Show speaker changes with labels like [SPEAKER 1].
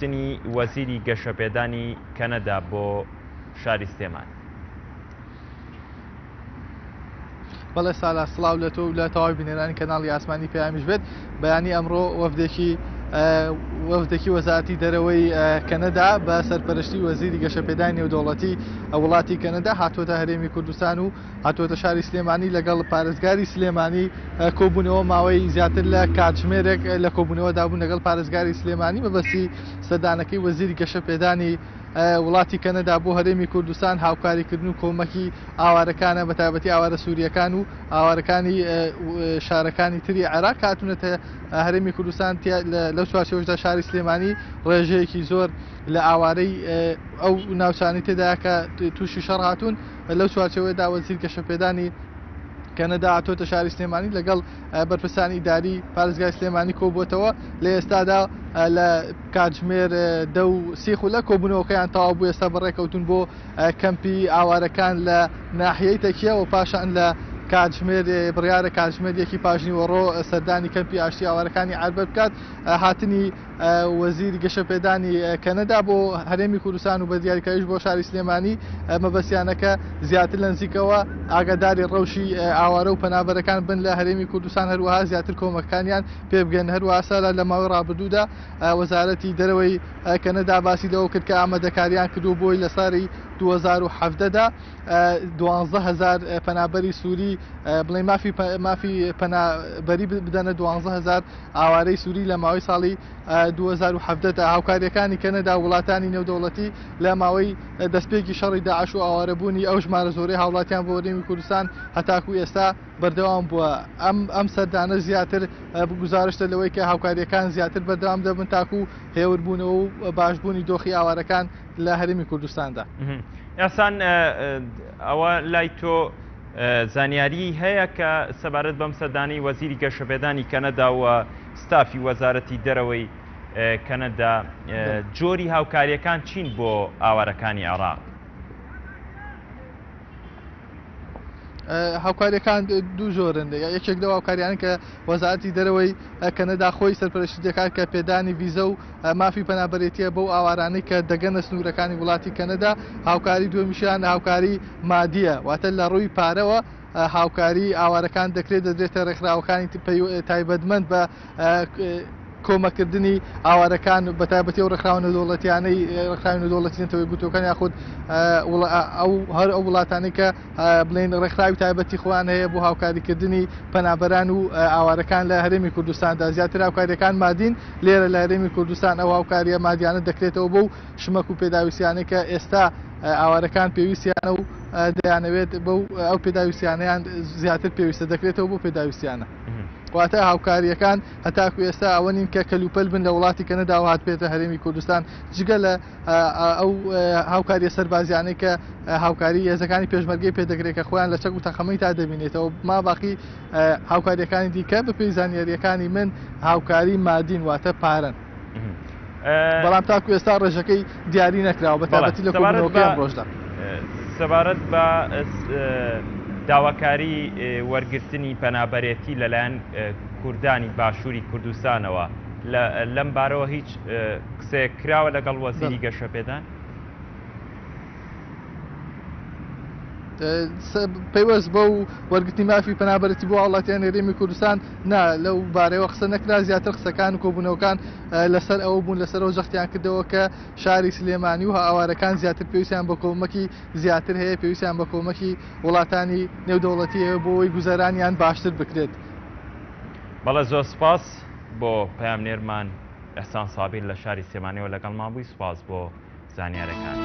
[SPEAKER 1] وەرگرتنی وەزیری گەشەپێدانی کەنەدا بۆ شاری سلێمانی.
[SPEAKER 2] بەڵێ سالا سڵاو لە تۆ لە تەواوی بینێرانی کەناڵی ئاسمانی پێیامیش بێت. بەیانی ئەمڕۆ وەفدێکی وەزارەتی دەرەوەی کەنەدا بە سەرپەرشتی وەزیری گەشەپێدانی نێودەوڵەتی وڵاتی کەنەدا هاتوۆتە هەرێمی کوردستان و هاتوۆتە شاری سلێمانی لەگەڵ پارێزگاری سلێمانی کۆبوونەوە ماوەی زیاتر لە کاتژمێرێک لە کۆبوونەوەدا بوون لەگەڵ پارێزگاری سلێمانی مەبەستی سەردانەکەی وەزیری گەشەپێدانی وڵاتی کەنەدا بۆ هەرێمی کوردستان هاوکاریکردن و کۆمەکی ئاوارەکانە بە تایبەتی ئاوارە سووریەکان و ئاوارەکانی شارەکانی تری عێراق هاتوونەتە هەرێمی کوردستان لەو چوارچێوەشدا شاری سلێمانی ڕێژەیەکی زۆر لە ئاوارەی ئەو ناوچانی تێدایە کە تووشی شەڕ هاتوون لەو چوارچێوەیەدا وەزیر گەشەپێدانی کەنەدا هاتوۆتە شاری سلێمانی لەگەڵ بەرپرسانی ئیداری پارێزگای سلێمانی کۆبووتەوە لە ئێستادا لە کاتژمێر 10:30 لە کۆبوونەوەکەیان تەواو بوو. ئێستا بەڕێکەوتون بۆ کەمپی ئاوارەکان لە ناحیەی تەکیە و پاشان لە کاتژمێر بڕیارە کاتژمێرێکی پاژنی وەڕۆ سەردانی کەمپی ئاشتی ئاوارەکانی عەربە بکات. هاتنی وەزیری گەشەپێدانی کەنەدا بۆ هەرێمی کوردستان و بە دیاریکاریش بۆ شاری سلێمانی مەبەستیانەکە زیاتر لە نزیکەوە ئاگاداری ڕەوشی ئاوارە و پەنابەرەکان بن لە هەرێمی کوردستان، هەروەها زیاتر کۆمەکانیان پێ بگەن. هەروەها سالا لە ماوەی ڕابردوودا وەزارەتی دەرەوەی کەنەدا باسی لەوە کرد کە ئامادەکاریان کردو بۆی لە ساڵی 2017دا 12,000 پەنابەری سووری بڵێ مافی پەنابەری بدەنە 12,000 ئاوارەی سووری لە ماوەی ساڵی 2017دا. هاوکاریەکانی کەنەدا وڵاتانی نێودەوڵەتی لە ماوەی دەستپێکی شەڕی داعش و ئاوارەبوونی ئەو ژمارە زۆرەی هاوڵاتیان بۆ هەرێمی کوردستان هەتاکو ئێستا بەردەوام بووە. ئەم سەردانە زیاتر گزارشتە لەوەی کە هاوکاریەکان زیاتر بەردەوام دەبن تاکو هێوربوونەوە و باشبوونی دۆخی ئاوارەکان لە هەرێمی کوردستاندا.
[SPEAKER 1] یاسان ئەوە لای تۆ زانیاری هەیە کە سەبارەت بەم سەردانی وەزیری گەشەپێدانی کەنەدا و ستافی وەزارەتی دەرەوەی کەنەدا جۆری هاوکاریەکان چین بۆ ئاوارەکانی عێراق؟
[SPEAKER 2] هاوکاریەکان دوو ژۆرن. یەکێک لەو هاوکاریانە کە وەزارەتی دەرەوەی کەنەدا خۆی سەرپەرشتی دەکات کە پێدانی ڤیزە و مافی پەنابەرێتیە بەو ئاوارانەی کە دەگەنە سنوورەکانی وڵاتی کەنەدا. هاوکاری دووەمیشیان هاوکاری مادیە، واتە لە ڕووی پارەوە هاوکاری ئاوارەکان دەکرێتە ڕێکخراوەکانی تایبەتمەند بە کۆمەکردنی ئاوارەکان بە تایبەتی و ڕێکخراونە دەوڵەتیانەی ڕێکخراونە دەوڵەتیێنەوەی گوتوەکان یاخود هەر ئەو وڵاتانی کە بڵێن ڕێکخراوی تایبەتی خۆیان هەیە بۆ هاوکاریکردنی پەنابەران و ئاوارەکان لە هەرێمی کوردستاندا. زیاتر هاوکاریەکان مادین لێرە لە هەرێمی کوردستان ئەو هاوکاریە مادیانە دەکرێتەوە بۆ شمەک و پێداویستیانەی کە ئێستا ئاوارەکان پێویستیانە و دەیانەوێت بەو ئەو پێداویستیانەیان زیاتر پێویستە دەکرێتەوە بۆ پێداویستیانە. واتە هاوکاریەکان هەتاکو ئێستا ئەوە نین کە کەلوپەل بن لە وڵاتی کەنەدا و هات بێتە هەرێمی کوردستان، جگە لە ئەو هاوکاریە سەربازیانەی کە هاوکاری هێزەکانی پێشمەرگەی پێدەگرێت کە خۆیان لە چەک و تەخەمەی تا دەبینێتەوە. ما باقی هاوکاریەکانی دیکە بە پێی زانیاریەکانی من هاوکاری مادین واتە پارن. بەڵام تاکو ئێستا ڕێژەکەی دیاری نەکراوە بە تایبەتی لە کۆبوونەوەکەی ڕۆژدا.
[SPEAKER 1] سەبارەت بە داواکاری وەرگرتنی پەنابەرێتی لەلایەن کوردانی باشووری کوردستانەوە لەم بارەوە هیچ قسەیەک کراوە لەگەڵ وەزیری گەشەپێدان؟
[SPEAKER 2] پەیوەست بە و وەرگرتنی مافی پەنابەرەتی بۆ وڵاتیان هەرێمی کوردستان نا لەو بارەوە قسە نەکرا. زیاتر قسەکان و کۆبوونەوەکان لەسەر ئەوە بوون لەسەرەوە جەختیان کردەوە کە شاری سلێمانی و ئاوارەکان زیاتر پێویستیان بە کۆمەکی زیاتر هەیە، پێویستیان بە کۆمەکی وڵاتانی نێودەوڵەتی هەیە بۆ ئەوەی گوزەرانیان باشتر بکرێت.
[SPEAKER 1] بەڵێ زۆر سپاس بۆ پەیامنێرمان ئەحسان سابیر لە شاری سلێمانیەوە لەگەڵمان بووی. سپاس بۆ زانیارەکان.